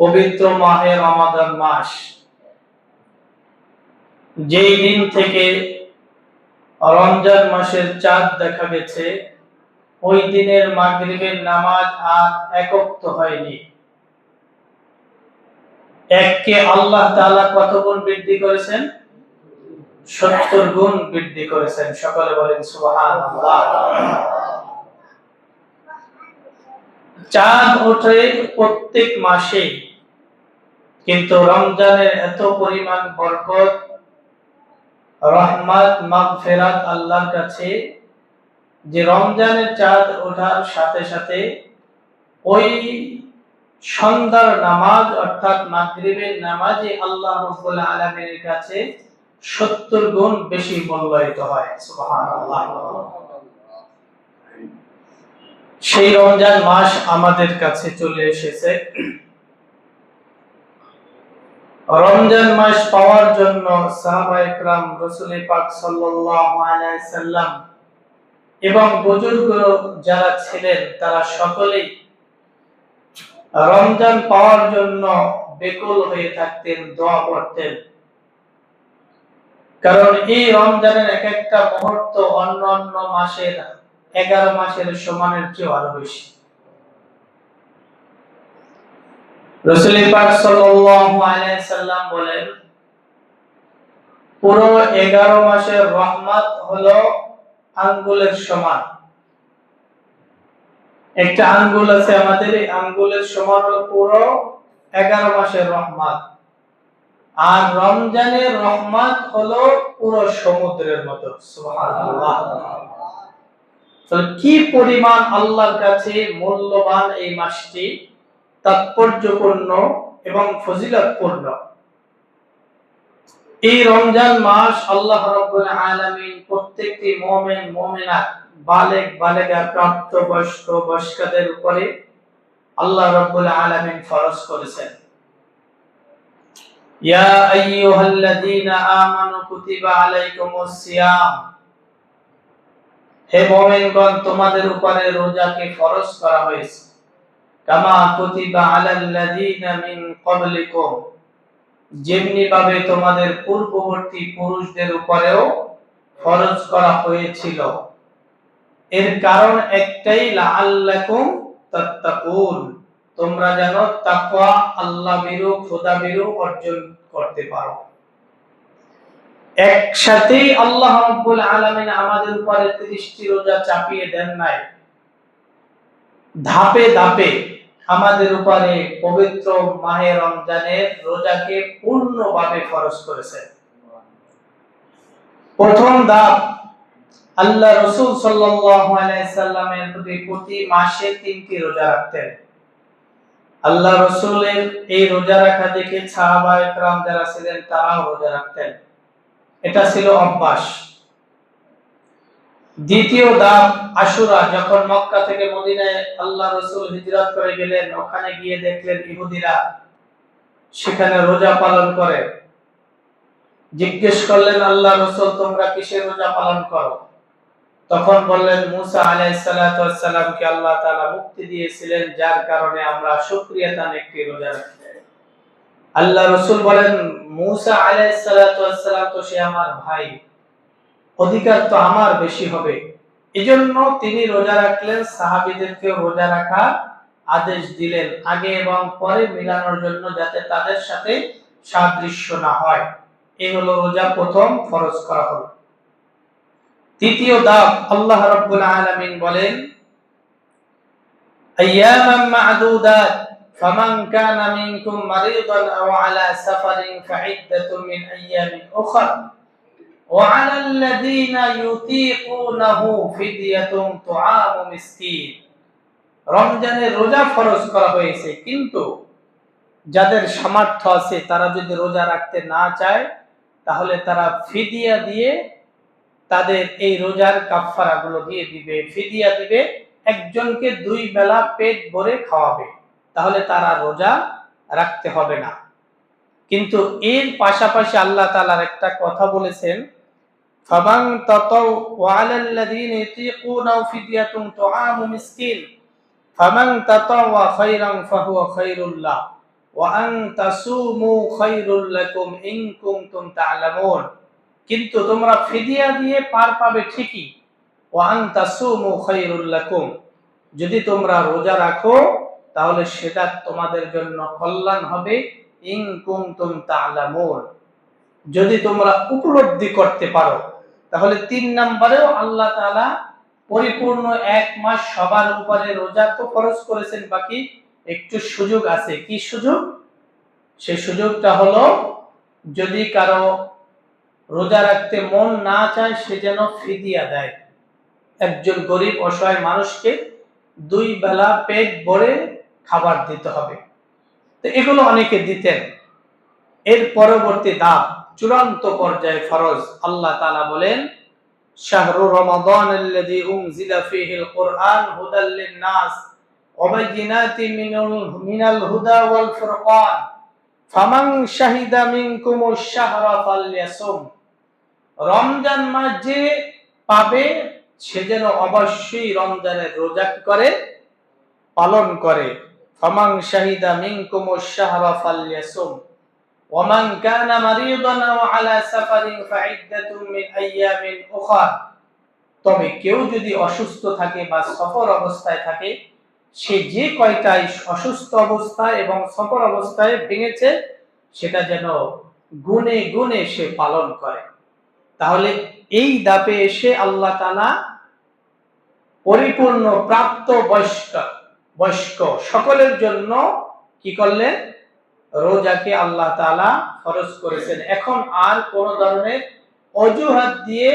পবিত্র মাহে রমাদান মাস, যেই দিন থেকে রমজান মাসের চাঁদ দেখা গেছে, ওই দিনের মাগরিবের নামাজ আর একক্ত হয়নি। এককে আল্লাহ তাআলা কত গুণ বৃদ্ধি করেছেন? 70 গুণ বৃদ্ধি করেছেন। সকলে বলেন সুবহানাল্লাহ। চাঁদ ওঠে প্রত্যেক মাসে, কিন্তু রমজানের এত পরিমাণ বরকত, রহমত, মাগফিরাত আল্লাহর কাছে যে রমজানের চাঁদ ওঠার সাথে সাথে ওই সন্ধ্যার নামাজ অর্থাৎ মাগরিবের নামাজে আল্লাহ রাব্বুল আলামিনের কাছে 70 গুণ বেশি মূল্যায়িত হয়। সুবহানাল্লাহ। সেই রমজান মাস আমাদের কাছে চলে এসেছে। রমজান মাস পাওয়ার জন্য সাহাবায়ে কেরাম, রাসূল পাক সাল্লাল্লাহু আলাইহি সাল্লাম এবং বুজুর্গ যারা ছিলেন তারা সকলেই রমজান পাওয়ার জন্য বেকুল হয়ে থাকতেন, দোয়া করতেন। কারণ এই রমজানের এক একটা মুহূর্ত অন্য অন্য মাসের 11 মাসের সমানের চেয়ে আরো বেশি। রাসূল পাক সাল্লাল্লাহু আলাইহি সাল্লাম বলেন, পুরো 11 মাসের রহমত হলো আঙ্গুলের সমান। একটা আঙ্গুল আছে আমাদের, এই আঙ্গুলের সমান হলো পুরো 11 মাসের রহমত। আর রমজানের রহমত হলো পুরো সমুদ্রের মতো। সুবহানাল্লাহ। তো কি পরিমাণ আল্লাহর কাছে মূল্যবান এই মাসটি, তাৎপর্যপূর্ণ এবং ফজিলতপূর্ণ। এই রমজান মাস আল্লাহ রাব্বুল আলামিন প্রত্যেকটি মুমিন মুমিনাত, বালেগ বালেগা, প্রাপ্ত বয়স্ক বয়স্কদের উপরে আল্লাহ রাব্বুল আলামিন ফরজ করেছেন। ইয়া আইয়ুহাল্লাযীনা আমানু কুতিবা আলাইকুমুস সিয়াম, হে মুমিনগণ, তোমাদের উপরে রোজাকে ফরজ করা হয়েছে। কামা কুতিবা আলাল্লাযীনা মিন ক্বাবলিকুম, যেমনি ভাবে তোমাদের পূর্ববর্তী পুরুষদের উপরেও ফরজ করা হয়েছিল। এর কারণ একটাই, লাআল্লাকুম তাত্তাকুন, তোমরা যেন তাকওয়া, আল্লাহ ভীরু, খোদা ভীরু অর্জন করতে পারো। একসাথেই আল্লাহ রাব্বুল আলামিন আমাদের উপরে 30টি রোজা চাপিয়ে দেন নাই, ধাপে ধাপে আমাদের উপরে পবিত্র মাহে রমজানের রোজাকে পূর্ণভাবে ফরজ করেছেন। প্রথম ধাপ, আল্লাহ রাসূল সাল্লাল্লাহু আলাইহি সাল্লামের প্রতি মাসে 3টি রোজা রাখতেন। আল্লাহ রাসূলের এই রোজা রাখা দেখে সাহাবায়ে কেরাম যারা ছিলেন তারাও রোজা রাখতেন। এটা ছিল অভ্যাস। দ্বিতীয় ধাপ, আশুরা, যখন মক্কা থেকে মদিনায় আল্লাহ রাসূল হিজরত করে গেলেন, ওখানে গিয়ে দেখলেন ইহুদিরা সেখানে রোজা পালন করে। জিজ্ঞেস করলেন, আল্লাহ রাসূল, তোমরা কিসের রোজা পালন করো? তখন বললেন, মুসা আলাইহিস সালাতু ওয়াস সালামকে আল্লাহ তাআলা মুক্তি দিয়েছিলেন, যার কারণে আমরা শুকরিয়াতান একটি রোজা রাখি। আল্লাহ রাসূল বলেন, মুসা আলাইহিস সালাতু ওয়াস সালাম তো সে আমার ভাই, অধিকার তো আমার বেশি হবে। এজন্য তিনি রোজা রাখলেন, সাহাবীদেরকে রোজা রাখার আদেশ দিলেন, আগে এবং পরে মিলানোর জন্য, যাতে তাদের সাথে সাদৃশ্য না হয়। এই হলো রোজা প্রথম ফরজ করা হলো। তৃতীয় ধাপ, আল্লাহ রাব্বুল আলামিন বলেন, আইয়ামান মা'দুদাত, ফামান কানা মিনকুম মারিদান আও আলা সাফারিন ফাইদ্দাতুম মিন আইয়ামিন উখরা ওয়া আলাল্লাযীনা ইউতীকুনাহু ফিদিয়াতুন তুআমু মিসকিন। রমজানের রোজা ফরজ করা হয়েছে, কিন্তু যাদের সামর্থ্য আছে তারা যদি রোজা রাখতে না চায়, তাহলে তারা ফিদিয়া দিয়ে তাদের এই রোজার কাফারাগুলো দিয়ে দিবে। ফিদিয়া দিবে, একজনকে 2 বেলা পেট ভরে খাওয়াবে, তাহলে তারা রোজা রাখতে হবে না। কিন্তু এর পাশাপাশি আল্লাহ তাআলার একটা কথা বলেছেন, ফামান তাতাউ ওয়া আলাল্লাযীনা ইউতীকুনাহু ফিদিয়াতুন তুআমু মিসকিন ফামান তাতাওয়া খায়রান ফাহুয়া খায়রুল লাহ। ওয়া আন তাসুমু খায়রুল লাকুম ইন কুনতুম তা'লামুন, কিন্তু তোমরা ফিদিয়া দিয়ে পার পাবে ঠিকই। ওয়া আন তাসুমু খায়রুল লাকুম, যদি তোমরা রোজা রাখো তাহলে সেটা তোমাদের জন্য কল্যাণ হবে। ইন কুনতুম তা'লামুন, যদি তোমরা উপলব্ধি করতে পারো। তাহলে ৩ নম্বরেও আল্লাহ তাআলা পরিপূর্ণ ১ মাস সবার উপরে রোজা তো ফরজ করেছেন, বাকি একটু সুযোগ আছে। কি সুযোগ? সেই সুযোগটা হলো, যদি কারো রোজা রাখতে মন না চায় সে যেন ফিদিয়া দেয়। একজন গরিব অসহায় মানুষকে ২ বেলা পেট ভরে খাবার দিতে হবে। তো এগুলো অনেকে দিতেন। এর পরবর্তী ধাপ, চূড়ান্ত পর্যায়ে ফরজ, আল্লাহ তাআলা বলেন, শাহরু রমাদানাল্লাযী উনজিলা ফীহিল কুরআন হুদাল লিন-নাস ওয়া বায়িনাতিন মিনাল হুদা ওয়াল ফুরকান ফামান শাহিদা মিনকুমুশ শাহরা ফালইয়াসুম। রমজান মাস যে পাবে সে যেন অবশ্যই রমজানের রোজা করে, পালন করে। ফামান শাহিদা মিনকুমুশ শাহরা ফালইয়াসুম ওয়া মান কানা মারিদান আও আলা সাফারিন ফাইদ্দাতুম মিন আইয়ামিন উখরা। তবে কেউ যদি অসুস্থ থাকে বা সফর অবস্থায় থাকে, সে যে কয়টাই অসুস্থ অবস্থায় এবং সফর অবস্থায় ভেঙেছে সেটা যেন গুনে গুনে সে পালন করে। তাহলে এই ধাপে এসে আল্লাহ তাআলা পরিপূর্ণ প্রাপ্ত বয়স্ক সকলের জন্য কি করলেন? রোজাকে আল্লাহ তাআলা ফরজ করেছেন। এখন আর কোন ধরনের অজুহাত দিয়ে,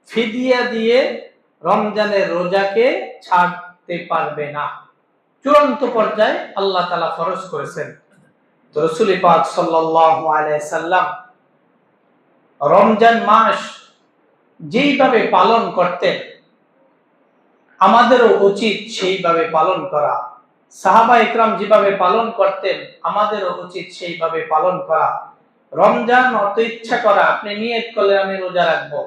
ফিদিয়া দিয়ে রমজানের রোজাকে ছাড়তে পারবে না। চূড়ান্ত পর্যায়ে আল্লাহ তাআলা ফরজ করেছেন। তো রাসূল পাক সাল্লাল্লাহু আলাইহি সাল্লাম রমজান মাস যেইভাবে পালন করতেন, আমাদেরও উচিত সেইভাবে পালন করা। সাহাবা ইকরাম যেভাবে পালন করতেন, আমাদেরও উচিত সেইভাবে পালন করা। রমজান অর্থ ইচ্ছা করা, আপনি নিয়ত করলেন আমি রোজা রাখবো।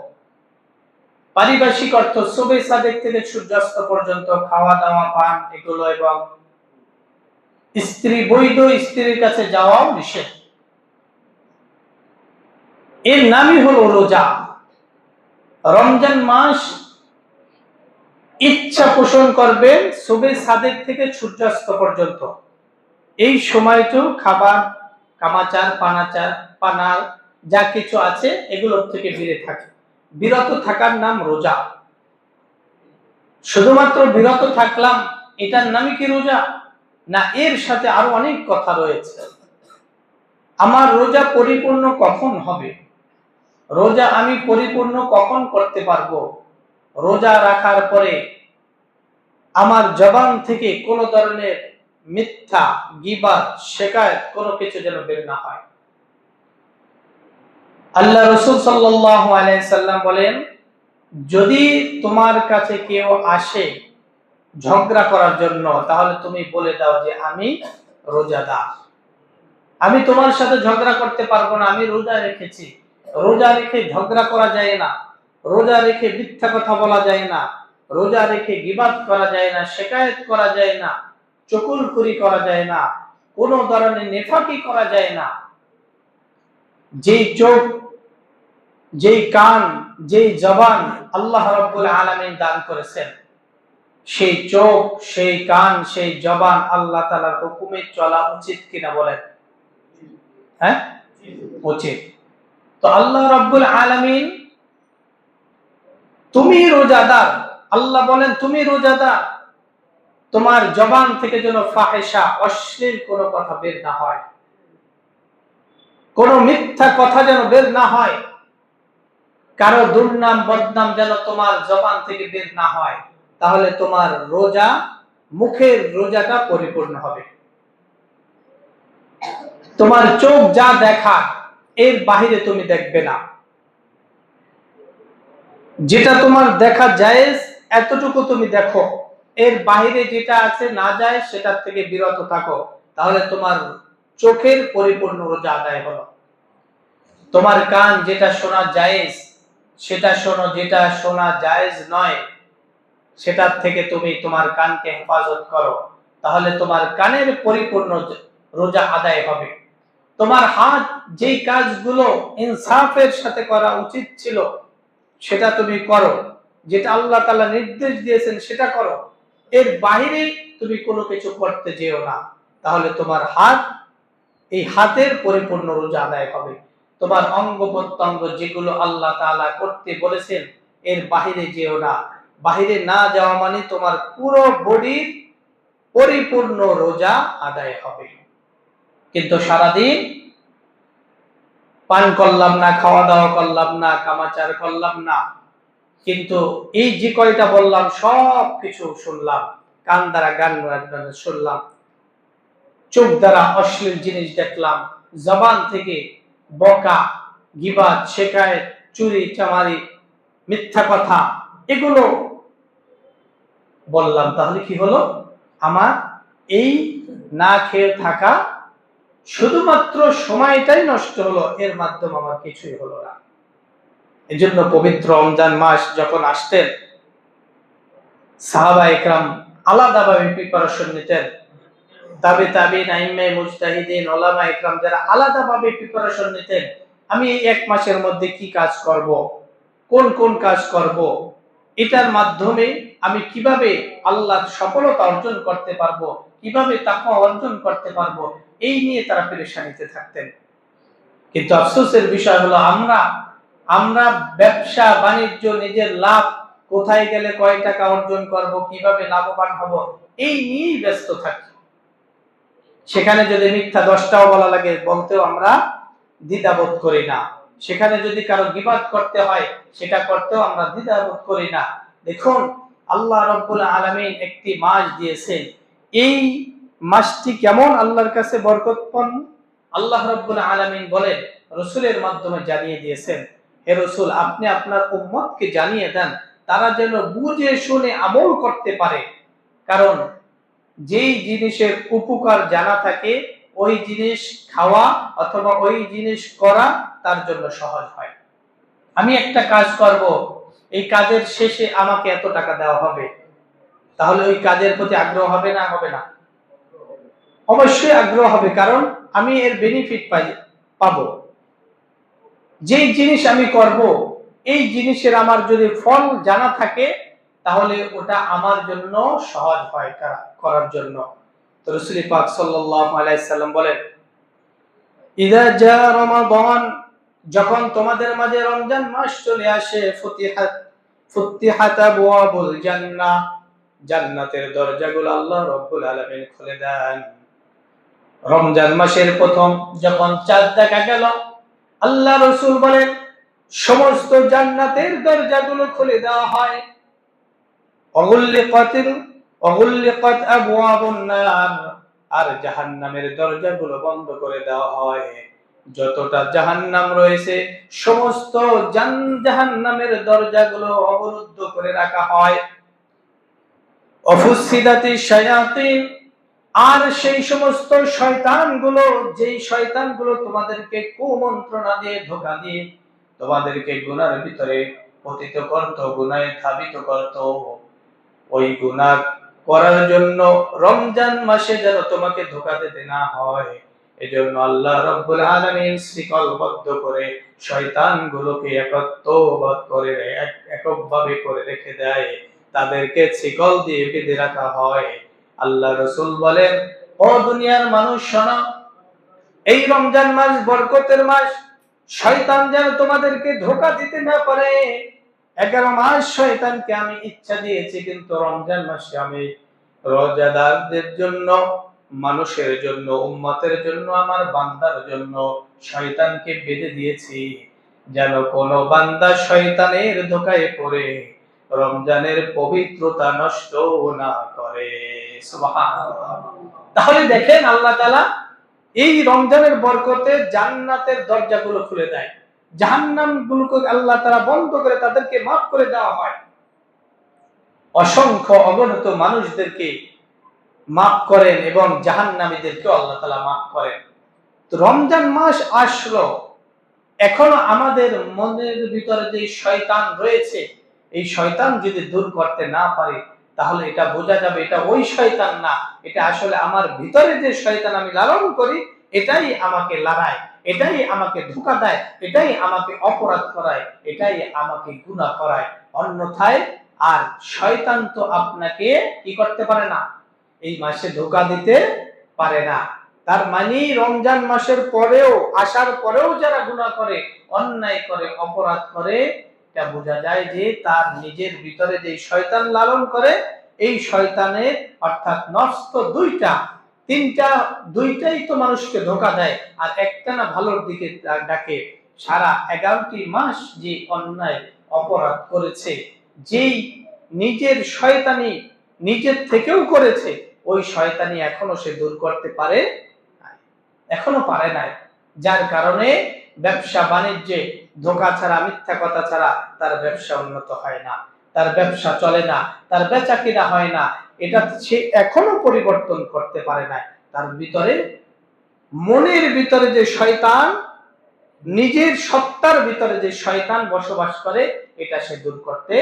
পারিভাষিক অর্থ সুবহে সাদেক থেকে সূর্যাস্ত পর্যন্ত খাওয়া দাওয়া পান এগুলো, এবং বৈধ স্ত্রীর কাছে যাওয়াও নিষেধ। এর নামই হলো রোজা। রমজান মাস ইচ্ছা পোষণ করবেন সুবহে সাদেক থেকে সূর্যাস্ত পর্যন্ত। এই সময়টু খাবার, কামাচার, পানার যা কিছু আছে এগুলোর থেকে বিরত থাকার নাম রোজা। শুধুমাত্র বিরত থাকলাম এটার নামই কি রোজা? না, এর সাথে আরো অনেক কথা রয়েছে। আমার রোজা পরিপূর্ণ কখন হবে? রোজা আমি পরিপূর্ণ কখন করতে পারবো? রোজা রাখার পরে আমার জবান থেকে কোন ধরনের মিথ্যা, গীবত, শিকায়ত কোনো কিছু যেন বের না হয়। আল্লাহ রাসূল সাল্লাল্লাহু আলাইহি সাল্লাম বলেন, যদি তোমার কাছে কেউ আসে ঝগড়া করার জন্য, তাহলে তুমি বলে দাও যে আমি রোজাদার, আমি তোমার সাথে ঝগড়া করতে পারবো না, আমি রোজা রেখেছি। রোজা রেখে ঝগড়া করা যায় না, রোজা রেখে মিথ্যা কথা বলা যায় না, রোজা রেখে গীবত করা যায় না, শিকায়ত করা যায় না, চুগলখড়ি করা যায় না, কোন ধরনের নেফাকি করা যায় না। যেই চোখ, যেই কান, যেই জবান আল্লাহ রাব্বুল আলামিন দান করেছেন, সেই চোখ, সেই কান, সেই জবান আল্লাহ তাআলার হুকুমে চলা উচিত কিনা বলেন? হ্যাঁ, উচিত। তো আল্লাহ রাব্বুল আলামিন, তুমি রোজাদার, আল্লাহ বলেন তুমি রোজাদার, তোমার জবান থেকে যেন ফাহিশা, অশ্লীল কোন কথা বের না হয়, কোন মিথ্যা কথা যেন বের না হয়, কারো দুর্নাম বদনাম যেন তোমার জবান থেকে বের না হয়। তাহলে তোমার রোজা, মুখের রোজাটা পরিপূর্ণ হবে। তোমার চোখ যা দেখা এর বাহিরে তুমি দেখবে না। যেটা তোমার দেখা জায়েজ এতটুকু তুমি দেখো, এর বাহিরে যেটা আছে না যায় সেটার থেকে বিরত থাকো। তাহলে তোমার চোখের পরিপূর্ণ রোজা আদায় হলো। তোমার কান যেটা শোনা জায়েজ সেটা শোনো, যেটা শোনা জায়েজ নয় সেটার থেকে তুমি তোমার কানকে হেফাজত করো। তাহলে তোমার কানের পরিপূর্ণ রোজা আদায় হবে। তোমার হাত যেই কাজগুলো ইনসাফের সাথে করা উচিত ছিল সেটা তুমি করো, যেটা আল্লাহ তাআলা নির্দেশ দিয়েছেন সেটা করো, এর বাইরে তুমি কোনো কিছু করতে যেও না, তাহলে তোমার এই হাতের পরিপূর্ণ রোজা আদায় হবে। তোমার অঙ্গ প্রত্যঙ্গ যেগুলো আল্লাহ তাআলা করতে বলেছেন এর বাইরে যেও না। বাইরে না যাওয়া মানে তোমার পুরো বডির পরিপূর্ণ রোজা আদায় হবে। কিন্তু সারাদিন পান করলাম না, খাওয়া দাওয়া করলাম না, কামাচার করলাম না, কিন্তু এই যে কয়টা বললাম সব কিছু শুনলাম, কান দ্বারা গান শুনলাম, চোখ দ্বারা অশ্লীল জিনিস দেখলাম, জবান থেকে বকা, গীবাত, শেখায়, চুরি চামারি, মিথ্যা কথা, এগুলো বললাম, তাহলে কি হলো? আমার এই না খেয়ে থাকা শুধুমাত্র সময়টাই নষ্ট হলো, এর মাধ্যমে আমার কিছুই হলো না। এজন্য পবিত্র রমজান মাস যখন আসতেন সাহাবা ইকরাম আলাদাভাবে প্রিপারেশন নিতেন। তাবে তাবিঈন, আইম্মায়ে মুজতাহিদিন, উলামা ইকরাম যারা আলাদাভাবে প্রিপারেশন নিতেন, আমি এই এক মাসের মধ্যে কি কাজ করব, কোন কোন কাজ করব, এটার মাধ্যমে আমি কিভাবে আল্লাহর সফলতা অর্জন করতে পারবো, কিভাবে তাকওয়া অর্জন করতে পারবো, এই নিয়ে তারা পেরেশানিতে থাকতেন। কিন্তু আফসোসের বিষয় হলো আমরা ব্যবসা বাণিজ্য, নিজের লাভ, কোথায় গেলে কয় টাকা অর্জন করব, কিভাবে লাভবান হব, এই নিয়েই ব্যস্ত থাকি। সেখানে যদি মিথ্যা 10টাও বলা লাগে বলতেও আমরা দ্বিধাবোধ করি না। সেখানে যদি কারো গীবাত করতে হয় সেটা করতেও আমরা দ্বিধাবোধ করি না। দেখুন, আল্লাহ রাব্বুল আলামিন একটি মাস দিয়েছেন, এই মাসটি কেমন আল্লাহর কাছে বরকতপূর্ণ আল্লাহ রাব্বুল আলামিন বলেন, রাসূলের মাধ্যমে জানিয়ে দিয়েছেন, হে রাসূল আপনি আপনার উম্মতকে জানিয়ে দেন তারা যেন বুঝে শুনে আমল করতে পারে। কারণ যেই জিনিসের উপকার জানা থাকে ওই জিনিস খাওয়া অথবা ওই জিনিস করা তার জন্য সহজ হয়। আমি একটা কাজ করব, এই কাজের শেষে আমাকে এত টাকা দেওয়া হবে, তাহলে ওই কাজের প্রতি আগ্রহ হবে না হবে না? অবশ্যই আগ্রহ হবে, কারণ আমি এর বেনিফিট পাবো। যেই জিনিস আমি করব এই জিনিসের আমার যদি ফল জানা থাকে তাহলে ওটা আমার জন্য সহজ হয় করার জন্য। তো রাসূল পাক সাল্লাল্লাহু আলাইহি সাল্লাম বলেন, ইযা জা রমাদান, যখন তোমাদের মাঝে রমজান মাস চলে আসে, ফুতিহাত আবওয়াবুল জান্নাহ, জান্নাতের দরজাগুলো আল্লাহ রাব্বুল আলামিন খুলে দেন। রমজান মাসের প্রথম যখন চাঁদ দেখা গেল, আল্লাহ রাসূল বলেন সমস্ত জান্নাতের দরজাগুলো খুলে দেওয়া হয়। অগুল্লিকাত আবওয়াবুন নার, আর জাহান্নামের দরজাগুলো বন্ধ করে দেওয়া হয়। যতটা জাহান্নাম রয়েছে সমস্ত জাহান্নামের দরজাগুলো অবরুদ্ধ করে রাখা হয়। অফুসিদাতিশ শায়াতিন, আর সেই সমস্ত শয়তানগুলো, যেই শয়তানগুলো তোমাদেরকে কুমন্ত্রণা দিয়ে, ধোঁকা দিয়ে তোমাদেরকে গুনার ভিতরে পতিত করত, গুনাহে ধাবিত করত, ওই গুনাহ করার জন্য রমজান মাসে যেন তোমাকে ধোঁকা দিতে না হয়, এজন্য আল্লাহ রাব্বুল আলামিন শিকলবদ্ধ করে শয়তানগুলোকে এককভাবে করে রেখে দেয়, তাদেরকে শিকল দিয়ে বেঁধে রাখা হয়। আল্লাহ রাসূল বলেন, ও দুনিয়ার মানুষ শোনো, এই রমজান মাস বরকতের মাস, শয়তান যেন তোমাদেরকে ধোঁকা দিতে না পারে। 11 মাস শয়তানকে আমি ইচ্ছা দিয়েছি, কিন্তু রমজান মাসে আমি রোজাদারদের জন্য, মানুষের জন্য, উম্মতের জন্য, আমার বান্দার জন্য শয়তানকে বেঁধে দিয়েছি, যেন কোন বান্দা শয়তানের ধোঁকায় পড়ে রমজানের পবিত্রতা নষ্ট না করে। সুবহানাল্লাহ। তাহলে দেখেন আল্লাহ তাআলা এই রমজানের বরকতে জান্নাতের দরজাগুলো খুলে দেয়, জাহান্নামগুলোকে আল্লাহ তাআলা বন্ধ করে তাদেরকে মাফ করে দেওয়া হয়। অসংখ্য অগণিত মানুষদেরকে মাফ করেন এবং জাহান্নামীদেরকেও আল্লাহ তাআলা মাফ করেন। তো রমজান মাস আসলো, এখনো আমাদের মনের ভিতরে যে শয়তান রয়েছে এই শয়তান যদি দূর করতে না পারে তাহলে এটা বোঝা যাবে এটা ওই শয়তান না, এটা আসলে আমার ভিতরে যে শয়তান আমি লালন করি এটাই আমাকে লড়ায়, এটাই আমাকে ধোঁকা দেয়, এটাই আমাকে অপরাধ করায়, এটাই আমাকে গুনাহ করায়। অন্যথায় আর শয়তান তো আপনাকে কি করতে পারে না, এই মাসে ধোঁকা দিতে পারে না। তার মানে রমজান মাসের পরেও, আসার পরেও যারা গুনাহ করে, অন্যায় করে, অপরাধ করে, এটা বোঝা যায় যে তার নিজের ভিতরে যে শয়তান লালন করে, এই শয়তানের অর্থাৎ নফস তো দুইটা, তিনটা, দুইটাই তো মানুষকে ধোঁকা দেয় আর একটা না ভালোর দিকে ডাকে। সারা 11টি মাস যে অন্যায় অপরাধ করেছে, যেই নিজের শয়তানি নিজের থেকেও করেছে, ওই শয়তানি এখনো সে দূর করতে পারে নাই, এখনো পারে নাই। যার কারণে ব্যবসা বাণিজ্যে ধোঁকা ছাড়া, মিথ্যা কথা ছাড়া তার ব্যবসা উন্নত হয় না, তার ব্যবসা চলে না, তার বেচা কিনা হয় না। এটা সে এখনো পরিবর্তন করতে পারে না। তার ভিতরে, মনের ভিতরে যে শয়তান, নিজের সত্তার ভিতরে যে শয়তান বসবাস করে, এটা সে দূর করতে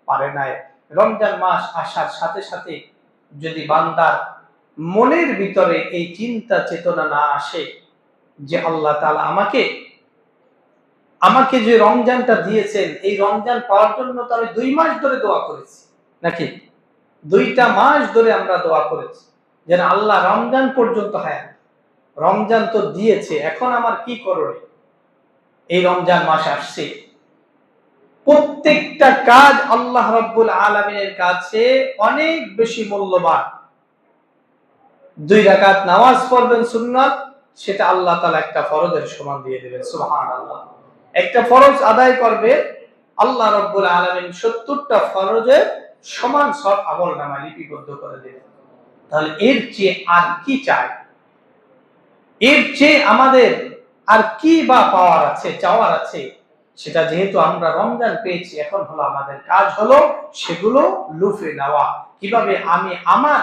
পারে নাই। রমজান মাস আসার সাথে সাথে যদি বান্দার মনের ভিতরে এই চিন্তা চেতনা না আসে যে আল্লাহ তাআলা আমাকে যে রমজানটা দিয়েছেন, এই রমজান পাওয়ার জন্য তো আমি 2 মাস ধরে দোয়া করেছি, নাকি 2টা মাস ধরে আমরা দোয়া করেছি যেন আল্লাহ রমজান পর্যন্ত হায়াত, রমজান তো দিয়েছে, এখন আমার কি করণীয়? এই রমজান মাস আসছে, প্রত্যেকটা কাজ আল্লাহ রাব্বুল আলামিনের কাছে অনেক বেশি মূল্যবান। 2 রাকাত নামাজ পড়বেন সুন্নাত, সেটা আল্লাহ তাআলা একটা ফরজের সমান দিয়ে দিবেন, সুবহানাল্লাহ। একটা ফরজ আদায় করবে, আল্লাহ রাব্বুল আলামিন 70টা ফরজের সমান সব আমলনামা লিপিবদ্ধ করে দিবেন। তাহলে এর চেয়ে আর কি চাই? এর চেয়ে আমাদের আর কি বা পাওয়ার আছে, চাওয়ার আছে? সেটা যেহেতু আমরা রমজান পেয়েছি, এখন হলো আমাদের কাজ হলো সেগুলো লুফে নেওয়া। কিভাবে? আমি আমার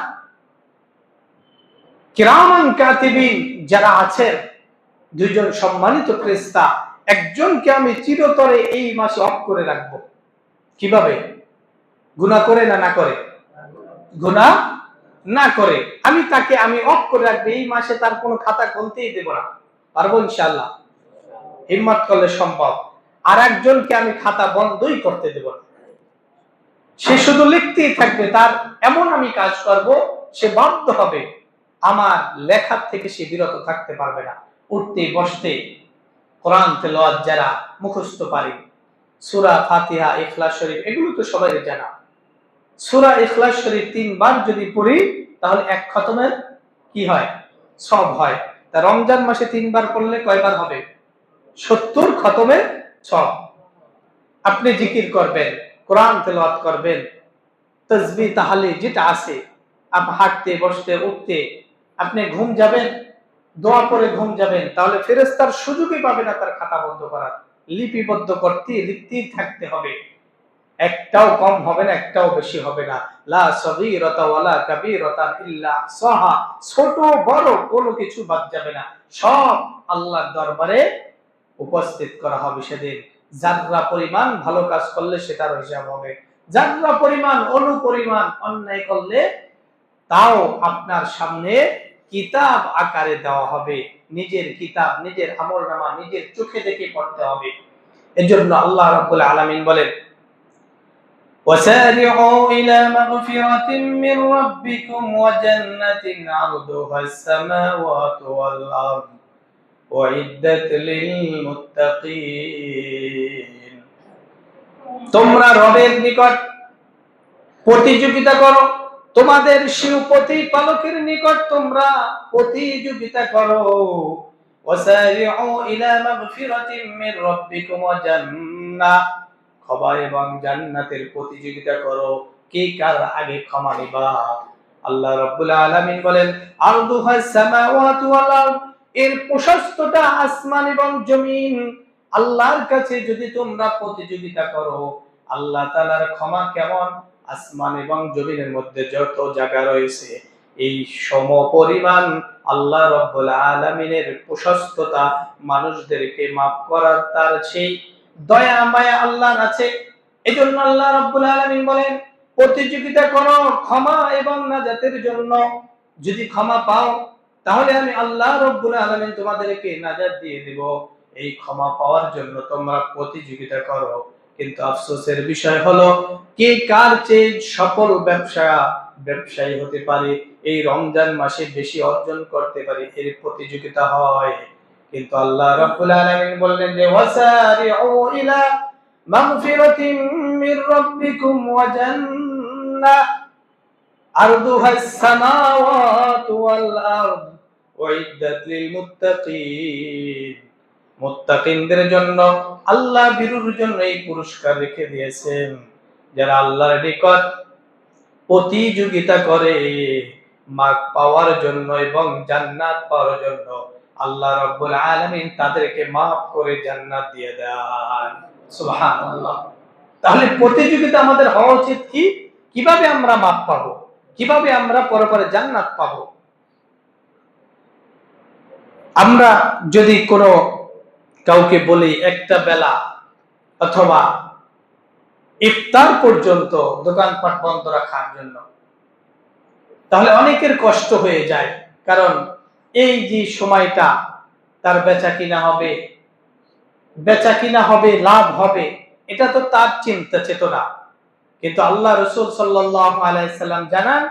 কিরামান কাতিবিন যারা আছেন, 2 জন সম্মানিত ফেরেশতা, একজনকে আমি চিরতরে এই মাসে অফ করে রাখবো। কিভাবে? গুনাহ করে না করে? গুনাহ না করে আমি তাকে অফ করে রাখবো, এই মাসে তার কোনো খাতা খুলতেই দেব না। পারবো ইনশাআল্লাহ? হিম্মত করলে সম্ভব। আর একজনকে আমি খাতা বন্ধই করতে দেব না, সে শুধু লিখতেই থাকবে। তার এমন আমি কাজ করব, সে বাধ্য হবে, আমার লেখার থেকে সে বিরত থাকতে পারবে না। উঠতে বসতে কোরআন তেলাওয়াত যারা মুখস্থ পারি, সূরা ফাতিহা, ইখলাস শরীফ, এগুলো তো সবাই জানা। সূরা ইখলাস শরীফ 3 বার যদি পড়ি তাহলে 1 খতমের কি হয়? সওয়াব হয়। তা রমজান মাসে 3 বার পড়লে কয়বার হবে? 70 খতমের সওয়াব। আপনি জিকির করবেন, কোরআন তেলাওয়াত করবেন, তাসবিহ তাহলিল যেটা আছে, আপনি হাঁটতে বসতে উঠতে, আপনি ঘুম যাবেন, দোয়া করে ঘুম যাবেন, তাহলে ফেরেশতার সুযোগই পাবে না তার খাতা বন্ধ করার। লিপিবদ্ধ করতে, লিখতেই থাকতে হবে, একটাও কম হবে না, একটাও বেশি হবে না। লা সগীরাতা ওয়ালা কাবীরাতা ইল্লা সাহা, ছোট বড় কোনো কিছু বাদ যাবে না, সব আল্লাহর দরবারে উপস্থিত করা হবে সেদিন। যাররা পরিমাণ ভালো কাজ করলে সেটার হিসাব হবে, যাররা পরিমাণ অনুপরিমাণ অন্যায় করলে তাও আপনার সামনে কিতাব আকারে দেওয়া হবে। নিজের কিতাব, নিজের আমলনামা নিজের চোখে দেখে পড়তে হবে। এজন্য আল্লাহ রাব্বুল আলামিন বলেন, وسارعوا إلى مغفرة من ربكم وجنة عرضها السماوات والأرض وعدت للمتقين। তোমরা রবের নিকট প্রতিযোগিতা করো, তোমাদের শিও প্রতিপালকের নিকট তোমরা প্রতিযোগিতা করো। ওয়াসারিউ ইলা মাগফিরাতিম মির রাব্বিকুম ওয়া জান্নাহ, ক্ষমা এবং জান্নাতের প্রতিযোগিতা করো। কে কার আগে ক্ষমা নিবা? আল্লাহ রাব্বুল আলামিন বলেন, আরদুহাস সামাওয়াতু ওয়াল আরদ, এর প্রশস্ততা আসমান এবং জমিন। আল্লাহর কাছে যদি তোমরা প্রতিযোগিতা করো, আল্লাহ তাআলার ক্ষমা কেমন? আসমান এবং জমিনের মধ্যে যত জায়গা রয়েছে এই সমপরিমাণ আল্লাহ রাব্বুল আলামিনের প্রশস্ততা, মানুষদেরকে maaf করার তার সেই দয়া মায়া আল্লাহর আছে। এজন্য আল্লাহ রাব্বুল আলামিন বলেন, প্রতিযোগিতা করো ক্ষমা এবং নাজাতের জন্য। যদি ক্ষমা পাও তাহলে আমি আল্লাহ রাব্বুল আলামিন তোমাদেরকে নাজাত দিয়ে দেব। এই ক্ষমা পাওয়ার জন্য তোমরা প্রতিযোগিতা করো। কিন্তু আফসোসের বিষয় হলো কে কার চেয়ে সফল ব্যবসায়ী হতে পারে, এই রমজান মাসে বেশি অর্জন করতে পারে, এর প্রতিযোগিতা হয়। কিন্তু আল্লাহ রাব্বুল আলামিন বললেন যে ওয়াসারিউ ইলা মাগফিরাতিন মির রাব্বিকুম ওয়া জান্নাহ আরদুহাস সামাওয়াতু ওয়াল আরদ উইদ্দাত লিল মুত্তাকিন। মুত্তাকিনদের জন্য, আল্লাহ ভীরুর জন্য এই পুরস্কার রেখে দিয়েছেন, যারা আল্লাহর নিকট প্রতিযোগিতা করে মাগ পাওয়ার জন্য এবং জান্নাত পাওয়ার জন্য। আল্লাহ রাব্বুল আলামিন তাদেরকে maaf করে জান্নাত দিয়ে দেন। সুবহানাল্লাহ। তাহলে প্রতিযোগিতা আমাদের হওয়া উচিত কি, কিভাবে আমরা maaf পাবো, কিভাবে আমরা পরপরে জান্নাত পাবো। আমরা যদি কোনো কাউকে বলি একটা বেলা অথবা ইফতার পর্যন্ত দোকানপাট বন্ধ রাখার জন্য, তাহলে অনেকের কষ্ট হয়ে যায়। কারণ এই যে সময়টা তার বেচা কিনা হবে, লাভ হবে, এটা তো তার চিন্তা চেতনা। কিন্তু আল্লাহ রাসূল সাল্লাল্লাহু আলাইহি সাল্লাম জানান,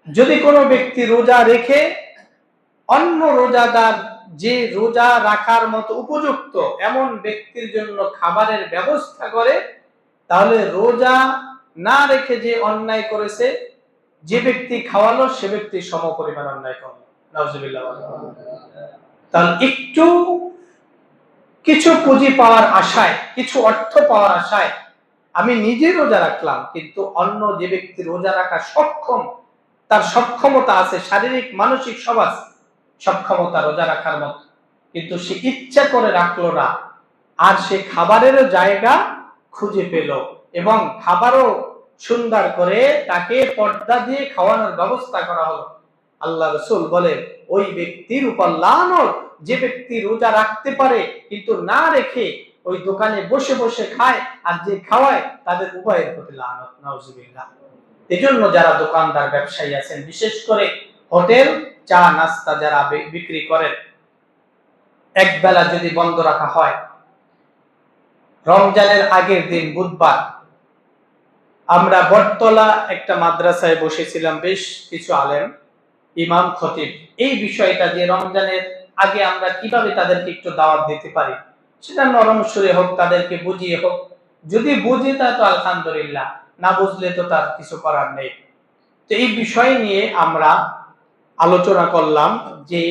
যদি কোনো ব্যক্তি রোজা রেখে অন্য রোজাদার যে রোজা রাখার মতো উপযুক্ত এমন ব্যক্তির জন্য খাবারের ব্যবস্থা করে, তাহলে রোজা না রেখে যে অন্যায় করেছে, যে ব্যক্তি খাওয়ালো সে ব্যক্তি সমপরিমাণ অন্যায় করলো। নাউজুবিল্লাহ। তাহলে একটু কিছু পুঁজি পাওয়ার আশায়, কিছু অর্থ পাওয়ার আশায় আমি নিজে রোজা রাখলাম, কিন্তু অন্য যে ব্যক্তি রোজা রাখা সক্ষম, তার সক্ষমতা আছে, শারীরিক মানসিক সব সক্ষমতা রোজা রাখার মতো, কিন্তু সে ইচ্ছা করে রাখলো না, আর সে খাবারেরও জায়গা খুঁজে পেল এবং খাবারও সুন্দর করে তাকে পর্দা দিয়ে খাওয়ানোর ব্যবস্থা করা হলো। আল্লাহ রাসূল বলে ওই ব্যক্তির উপর লানত, যে ব্যক্তি রোজা রাখতে পারে কিন্তু না রেখে ওই দোকানে বসে বসে খায়, আর যে খাওয়ায় তাদের উভয়ের প্রতি লানত। নাউজুবিল্লাহ। এজন্য যারা দোকানদার ব্যবসায়ী আছেন, বিশেষ করে হোটেল, চা নাস্তা যারা বিক্রি করেন, এক বেলা যদি বন্ধ রাখা হয়, রমজানের আগের দিন বুধবার আমরা বটতলা একটা মাদ্রাসায় বসেছিলাম, বেশ কিছু আলেম, ইমাম, খতিব, এই বিষয়টা যে রমজানের আগে আমরা কিভাবে তাদেরকে একটু দাওয়াত দিতে পারি, সেটা নরম সুরে হোক, তাদেরকে বুঝিয়ে হোক। যদি বুঝে তা তো আলহামদুলিল্লাহ, না বুঝলে তো তার কিছু করার নেই। তো এই বিষয় নিয়ে আমরা আলোচনা করলাম যে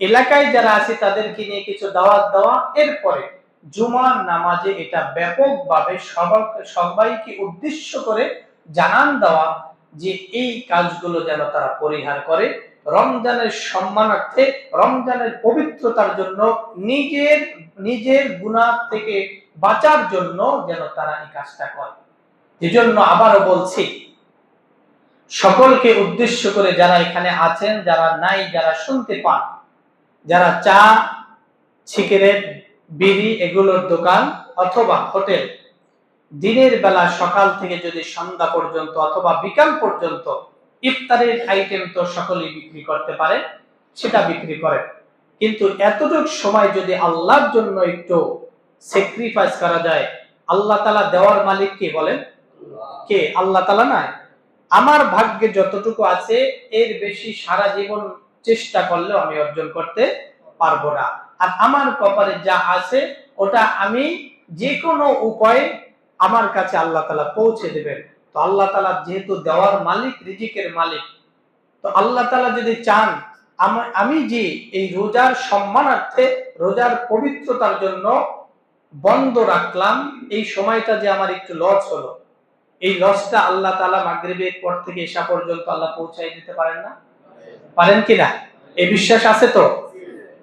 এলাকায় যারা আছে তাদেরকে নিয়ে কিছু দাওয়াত দেওয়া, এরপরে জুমার নামাজে এটা ব্যাপকভাবে সবাইকে উদ্দেশ্য করে জানান দেওয়া যে এই কাজগুলো যেন তারা পরিহার করে, রমজানের সম্মানার্থে, রমজানের পবিত্রতার জন্য, নিজের গুনাহ থেকে বাঁচার জন্য যেন তারা এই কাজটা করে। এজন্য আবারও বলছি, সকলকে উদ্দেশ্য করে, যারা এখানে আছেন, যারা নাই, যারা শুনতে পান, যারা চা, সিগারেট, বিড়ি এগুলোর দোকান অথবা হোটেল দিনের বেলা সকাল থেকে যদি সন্ধ্যা পর্যন্ত অথবা বিকাল পর্যন্ত ইফতারের আইটেম তো সকলেই বিক্রি করতে পারে, সেটা বিক্রি করেন। কিন্তু এতটুকু সময় যদি আল্লাহর জন্য একটু স্যাক্রিফাইস করা যায়, আল্লাহ তাআলা দেওয়ার মালিক কে বলেন? কে? আল্লাহ তাআলা নয়? আমার ভাগ্যে যতটুকু আছে এর বেশি সারা জীবন চেষ্টা করলেও আমি অর্জন করতে পারবো না। আর আমার কপালে যা আছে ওটা আমি যে কোনো উপায়ে আমার কাছে আল্লাহ তাআলা পৌঁছে দেবেন। তো আল্লাহ তাআলা যেহেতু দেওয়ার মালিক, রিজিকের মালিক, তো আল্লাহ তাআলা যদি চান আমি যে এই রোজার সম্মানার্থে, রোজার পবিত্রতার জন্য বন্ধ রাখলাম, এই সময়টা যে আমার একটু লস হলো, এই লসটা আল্লাহ তাআলা মাগরিবের পর থেকে ঈশা পর্যন্ত আল্লাহ পৌঁছাই দিতে পারেন না? পারেন কিনা? এই বিশ্বাস আছে তো?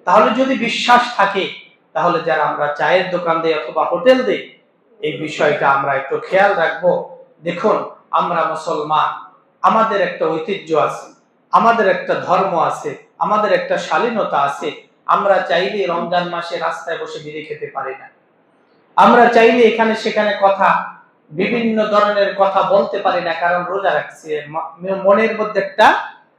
তাহলে যদি বিশ্বাস থাকে, তাহলে যারা আমরা চায়ের দোকান দেই অথবা হোটেল দেই, এই বিষয়টা আমরা একটু খেয়াল রাখবো। দেখুন, আমরা মুসলমান, আমাদের একটা ঐতিহ্য আছে, আমাদের একটা ধর্ম আছে, আমাদের একটা শালীনতা আছে। আমরা চাইলে রমজান মাসে রাস্তায় বসে বিড়ি খেতে পারি না, আমরা চাইলে এখানে সেখানে কথা বিভিন্ন ধরনের কথা বলতে পারি না, কারণ রোজা রাখছি। মনের মধ্যে একটা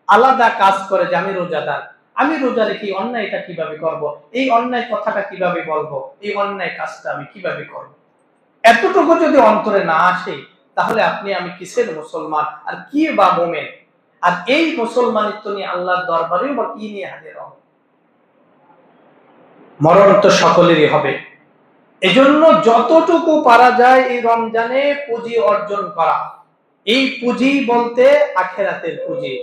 আলাদা কাজ করে যে আমি রোজাদার, আমি রোজা রেখে অন্যায়টা কিভাবে করব, এই অন্যায় কথাটা কিভাবে বলবো, এই অন্যায় কাজটা আমি কিভাবে করব। এতটুকু যদি অন্তরে না আসে, তাহলে আপনি আমি কিসের মুসলমান আর কি বা মোমেন? আর এই মুসলমানিত্ব নিয়ে আল্লাহর দরবারেও বা কি নিয়ে হাজির হব? মরণ তো সকলেরই হবে। এজন্য যতটুকু পারা যায় এই রমজানে পুঁজি অর্জন করা। এই পুঁজি বলতে আখেরাতের পুঁজি,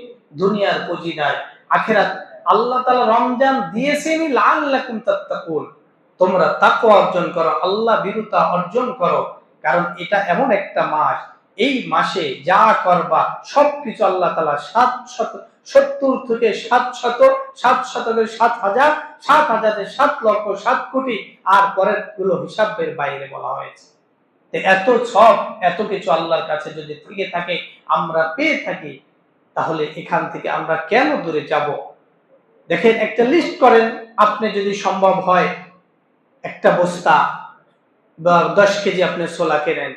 দুনিয়ার পুঁজি নাই। আখেরাত আল্লাহ তাআলা রমজান দিয়েছেন লাআল্লাকুম তাত্তাকুন, তোমরা তাকওয়া অর্জন করো, আল্লাহ ভীরুতা অর্জন করো। কারণ এটা এমন একটা মাস, এই মাসে যা করবা সবকিছু আল্লাহ তাআলা 770 থেকে 700, 700 7,000, 7,000 7 লক্ষ 7 কোটি, আর পরের গুলো হিসাবের বাইরে বলা হয়েছে। এত সব এত কিছু আল্লাহর কাছে যদি থেকে থাকে, আমরা পেয়ে থাকি, তাহলে এখান থেকে আমরা কেন দূরে যাব? দেখেন, একটা লিস্ট করেন, আপনি যদি সম্ভব হয় একটা বস্তা বা 10 কেজি আপনি ছোলা কেনেন,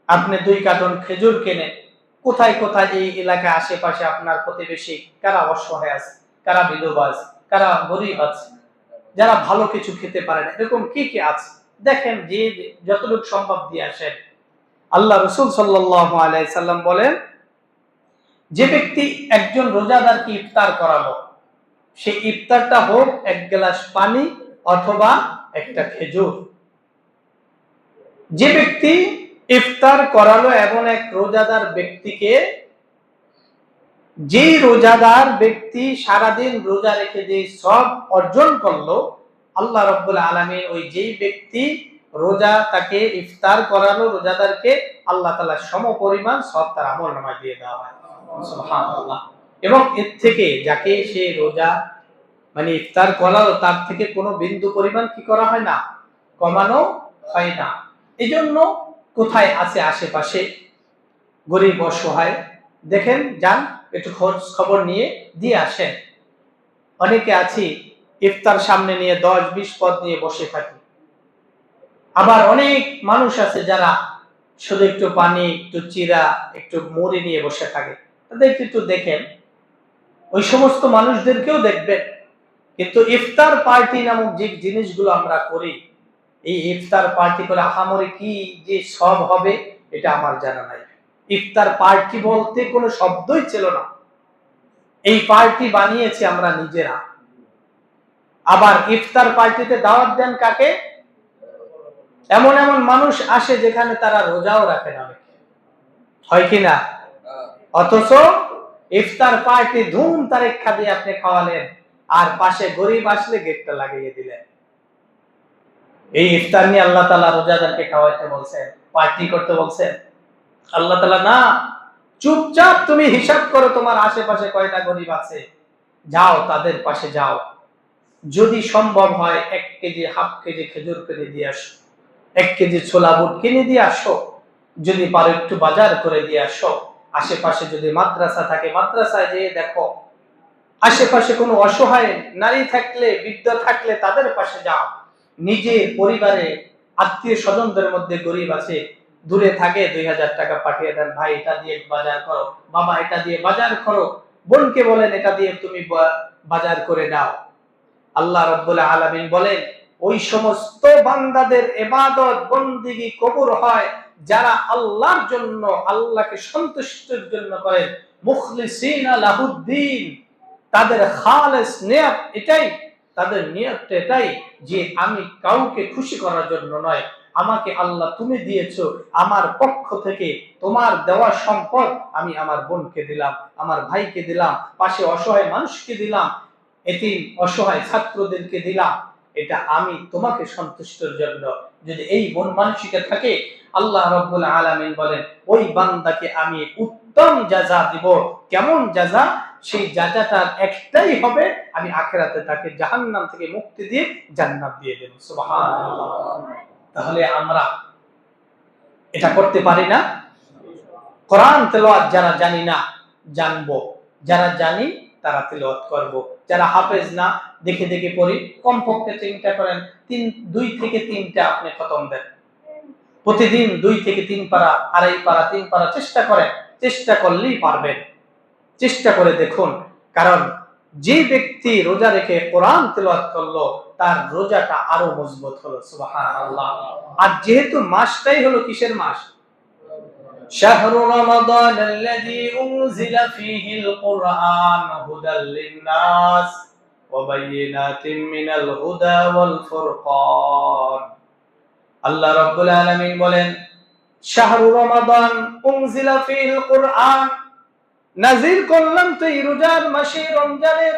আপনি 2 কার্টন খেজুর কেনেন। কোথায় কোথায় এই এলাকায় আশেপাশে আপনার প্রতিবেশী কারা অসহায় আছে, কারা বিধবা আছে, কারা গরিব আছে, যারা ভালো কিছু খেতে পারে না, এরকম কি কি আছে দেখেন, যে যতটুকু সম্ভব দিয়ে আসেন। আল্লাহ রাসূল সাল্লাল্লাহু আলাইহি সাল্লাম বলেন, যে ব্যক্তি একজন রোজাদারকে ইফতার করালো, সেই ইফতারটা হোক 1 গ্লাস পানি অথবা একটা খেজুর। যে ব্যক্তি ইফতার করালো এমন এক রোজাদার ব্যক্তিকে, যেই রোজাদার ব্যক্তি সারাদিন রোজা রেখে যে সব অর্জন করলো, আল্লাহ রাব্বুল আলামিন ওই যেই ব্যক্তি রোজা তাকে ইফতার করালো রোজাদারকে, আল্লাহ তাআলা সমপরিমাণ সব তার আমলনামায় দিয়ে দেওয়া হয়। সুবহানাল্লাহ। এবং এর থেকে যাকে সে রোজা মানে ইফতার করালো, তার থেকে কোনো বিন্দু পরিমাণ কি করা হয় না, কমানো হয় না। এজন্য কোথায় আছে আশেপাশে গরিব অসহায়, দেখেন যান, একটু খোঁজ খবর নিয়ে দিয়ে আসেন। অনেকে আছি ইফতার সামনে নিয়ে 10-20 পদ নিয়ে বসে থাকি। আবার অনেক মানুষ আছে যারা শুধু একটু পানি, একটু চিরা, একটু মুড়ি নিয়ে বসে থাকে। তাদেরকে একটু দেখেন, ওই সমস্ত মানুষদেরকেও দেখবেন। কিন্তু ইফতার পার্টি নামক যে জিনিসগুলো আমরা করি, এই ইফতার পার্টি করে আহামরি কি যে সব হবে এটা আমার জানা নাই। ইফতার পার্টি বলতে কোনো শব্দই ছিল না, এই পার্টি বানিয়েছি আমরা নিজেরা। আবার ইফতার পার্টিতে দাওয়াত দেন কাকে? এমন এমন মানুষ আসে যেখানে তারা রোজাও রাখে না, হয় কি না? অথচ ইফতার পার্টি ধুম তারেক্কা দিয়ে আপনি খাওয়ালেন, আর পাশে গরিব আসলে গেটটা লাগিয়ে দিলেন। এই ইফতার নিয়ে আল্লাহ তাআলা রোজাদারকে খাওয়াইতে বলছেন, পার্টি করতে বলছেন? আল্লাহ তাআলা না, চুপচাপ তুমি হিসাব করো তোমার আশেপাশে কয়টা গরিব আছে, যাও তাদের পাশে যাও। যদি সম্ভব হয় 1 কেজি, হাফ কেজি খেজুর কিনে দিয়ে আসো, 1 কেজি ছোলা বুট কিনে দিয়ে আসো, যদি পারো একটু বাজার করে দিয়ে আসো। আশেপাশে যদি মাদ্রাসা থাকে মাদ্রাসায় যেয়ে দেখো, আশেপাশে কোনো অসহায় নারী থাকলে, বৃদ্ধ থাকলে তাদের পাশে যাও। নিজে পরিবারে আত্মীয় স্বজনদের মধ্যে গরিব আছে, দূরে থাকে, 2000 টাকা পাঠিয়ে দেন, ভাই এটা দিয়ে বাজার করো, বাবা এটা দিয়ে বাজার করো, বোনকে বলেন এটা দিয়ে তুমি বাজার করে নাও। আল্লাহ রাব্বুল আলামিন বলেন, ওই সমস্ত বান্দাদের ইবাদত বন্দেগী কবুল হয় যারা আল্লাহর জন্য, আল্লাহকে সন্তুষ্টির জন্য করেন, মুখলিসিনা লাহুদ্দিন। তাদের খালেস নিয়ত এটাই, তাদের নিয়তটা এটাই যে আমি কাউকে খুশি করার জন্য নয়, আমাকে আল্লাহ তুমি দিয়েছো, আমার পক্ষ থেকে তোমার দেওয়া সম্পদ আমি আমার বোনকে দিলাম, আমার ভাইকে দিলাম, পাশে অসহায় মানুষকে দিলাম, এতিম অসহায় ছাত্রদেরকে দিলাম, এটা আমি তোমাকে সন্তুষ্টের জন্য। যদি এই মন মানসিকতা থাকে, আল্লাহ রাব্বুল আলামিন বলেন ওই বান্দাকে আমি উত্তম জাযা দিব। কেমন জাযা? সেই জাযাটার একটাই হবে, আমি আখিরাতে তাকে জাহান্নাম থেকে মুক্তি দিয়ে জান্নাত দিয়ে দেব। সুবহানাল্লাহ। তাহলে আমরা এটা করতে পারি না? কোরআন তেলাওয়াত যারা জানি না জানবো, যারা জানি তারা তেলাওয়াত করব, যারা হাফেজ না দেখে দেখে পড়ি, কমপক্ষে 3টা করেন, 2 থেকে 3টা আপনি খতম দেন। প্রতিদিন 2 থেকে 3 পারা, 2.5 পারা, 3 পারা চেষ্টা করেন। চেষ্টা করলেই পারবেন। চেষ্টা করে দেখুন। কারণ যে ব্যক্তি রোজা রেখে কোরআন তেলাওয়াত করলো তার রোজাটা আরো মজবুত হলো। সুবহানাল্লাহ। আর যেহেতু মাসটাই হলো কিসের মাস? শাহরু রমাদান আল্লাযী উনজিলা ফীহিল কুরআন হুদাল লিন-নাস ওয়া বায়িনাতিন মিনাল হুদা ওয়াল ফুরকান। আল্লাহ রাব্বুল আলামিন বলেন, শাহরু রমাদান উনজিলা ফীহিল কুরআন, নাযিল করলাম তো এই রোজার মাসে রমজানের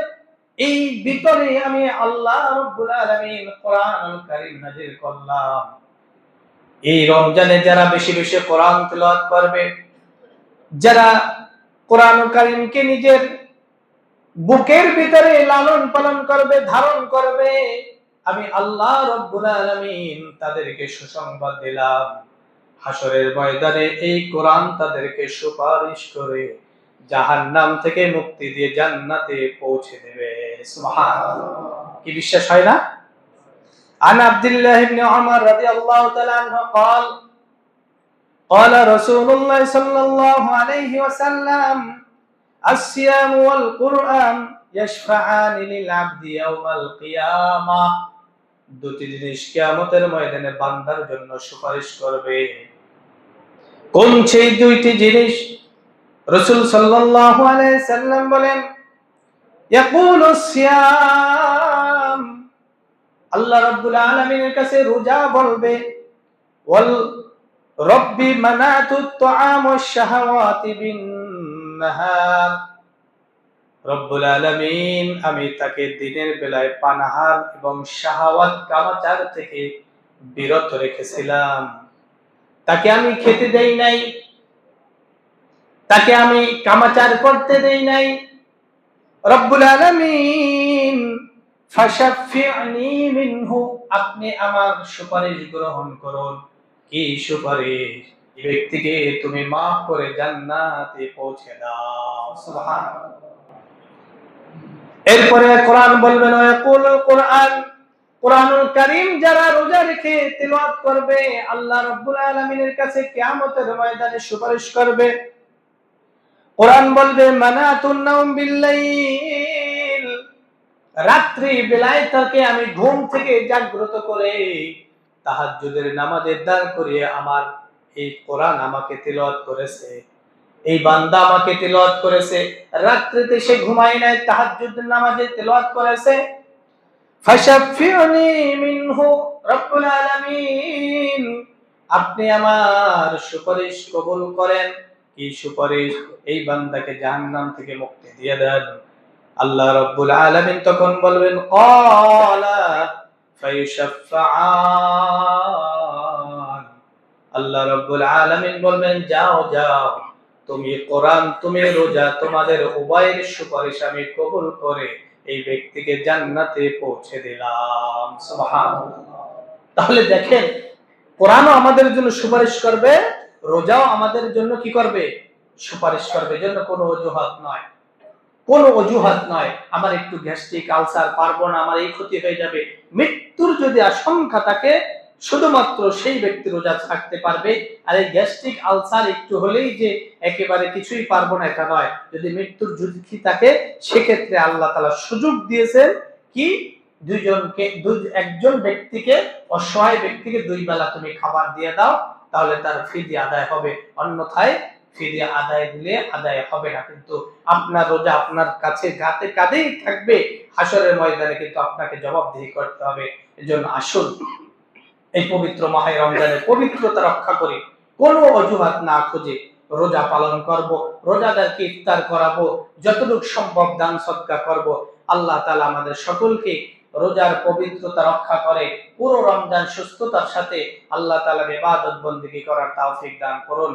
এই ভিতরে আমি আল্লাহ রাব্বুল আলামিন কোরআনুল কারীম নাযিল করলাম। এই রমজানে যারা বেশি বেশি কোরআন তেলাওয়াত করবে, যারা কোরআনুল কারীমকে নিজের বুকের ভিতরে লালন পালন করবে, ধারণ করবে, আমি আল্লাহ রাব্বুল আলামিন তাদেরকে সুসংবাদ দিলাম, হাসরের ময়দানে এই কোরআন তাদেরকে সুপারিশ করে জাহান্নাম থেকে মুক্তি দিয়ে জান্নাতে পৌঁছে দেবে। সুবহানাল্লাহ। কি বিশ্বাস হয় না? عن عبد الله بن عمر رضي الله تعالى عنه قال قال رسول الله صلى الله عليه وسلم الصيام والقرآن يشفعان للعبد يوم القيامة। দুটি জিনিস কিয়ামতের ময়দানে বান্দার জন্য সুপারিশ করবে। কোন সেই দুইটি জিনিস? রাসূল সাল্লাল্লাহু আলাইহি সাল্লাম বলেন, ইয়াকুলু সিয়াম, আল্লাহ রাব্বুল আলামিনের কাছে রোজা বলবে, ওয়াল রব্বি মানাতুত তুআম ওয়াশ শাহাওয়াতি বিন নাহার, রব্বুল আলামিন আমি তাকে দিনের বেলায় পানাহার এবং শাহাওয়াত কামাচার থেকে বিরত রেখেছিলাম, তাকে আমি খেতে দেই নাই, তাকে আমি কামাচার করতে দেই নাই। রব্বুল আলামিন ফাশাফি'নি মিনহু, আপনি আমার সুপারিশ গ্রহণ করুন। কি সুপারিশ? এই ব্যক্তিকে তুমি maaf করে জান্নাতে পৌঁছে দাও। সুবহানাল্লাহ। এরপরে কোরআন বলবেন, ওয়াকুলুল কোরআন, কোরআনুল কারীম যারা রোজা রেখে তিলাওয়াত করবে আল্লাহ রাব্বুল আলামিনের কাছে কিয়ামতের ময়দানে সুপারিশ করবে। কোরআন বলবে, মানাতুন নাওম বিল্লাইল, রাত্রি বেলায় তাকে আমি ঘুম থেকে জাগ্রত করে তাহাজ্জুদের নামাজে দাঁড় করিয়ে আমার এই কোরআন আমাকে তিলাওয়াত করেছে, এই বান্দা আমাকে তিলাওয়াত করেছে, রাত্রিতে সে ঘুমায় নাই, তাহাজ্জুদের নামাজে তিলাওয়াত করেছে। ফাশাফিউনি মিনহু, রব্বুল আলামিন আপনি আমার সুপারিশ কবুল করেন। কি সুপারিশ? এই বান্দাকে জাহান্নাম থেকে মুক্তি দিয়ে দেন। আল্লাহ রাব্বুল আলামিন তখন বলবেন, ক্বালা ফায়ুশাফফাআন, আল্লাহ রাব্বুল আলামিন বলবেন, যাও যাও, তুমি কোরআন, তুমি রোজা, তোমাদের উভয়ের সুপারিশ আমি কবুল করে এই ব্যক্তিকে জান্নাতে পৌঁছে দিলাম। সুবহানাল্লাহ। তাহলে দেখেন, কোরআনও আমাদের জন্য সুপারিশ করবে, রোজাও আমাদের জন্য কি করবে? সুপারিশ করবে। জন্য কোনো অজুহাত নয়, কোনো অজুহাত নয়। আমার একটু গ্যাস্ট্রিক আলসার, পারবো না, আমার এই ক্ষতি হয়ে যাবে, মৃত্যুর যদি আশঙ্কা থাকে শুধুমাত্র সেই ব্যক্তি রোজা থাকতে পারবে। আর এই গ্যাস্ট্রিক আলসার একটু হলেই যে একেবারে কিছুই পারবো না এটা নয়। যদি মৃত্যুর ঝুঁকি থাকে সেক্ষেত্রে আল্লাহ তাআলা সুযোগ দিয়েছেন কি, একজন ব্যক্তিকে, অসহায় ব্যক্তিকে 2 বেলা তুমি খাবার দিয়ে দাও, তাহলে তার ফিদিয়া আদায় হবে। অন্যথায় ফিদিয়া আদায় দিলে আদায় হবে না। কিন্তু আপনার রোজা আপনার কাছে গাতে কাঁধেই থাকবে, হাসরের ময়দানে কিন্তু আপনাকে জবাবদিহি করতে হবে। এজন্য আসুন এই পবিত্র মাহে রমজানের পবিত্রতা রক্ষা করি, কোনো অজুহাত না খুঁজে রোজা পালন করব, রোজাদারকে ইফতার করাবো, যতটুকু সম্ভব দান সদকা করব। আল্লাহ তাআলা আমাদের সকলকে রোজার পবিত্রতা রক্ষা করে পুরো রমজান সুস্থতার সাথে আল্লাহ তাআলার ইবাদত বন্দেগী করার তৌফিক দান করুন।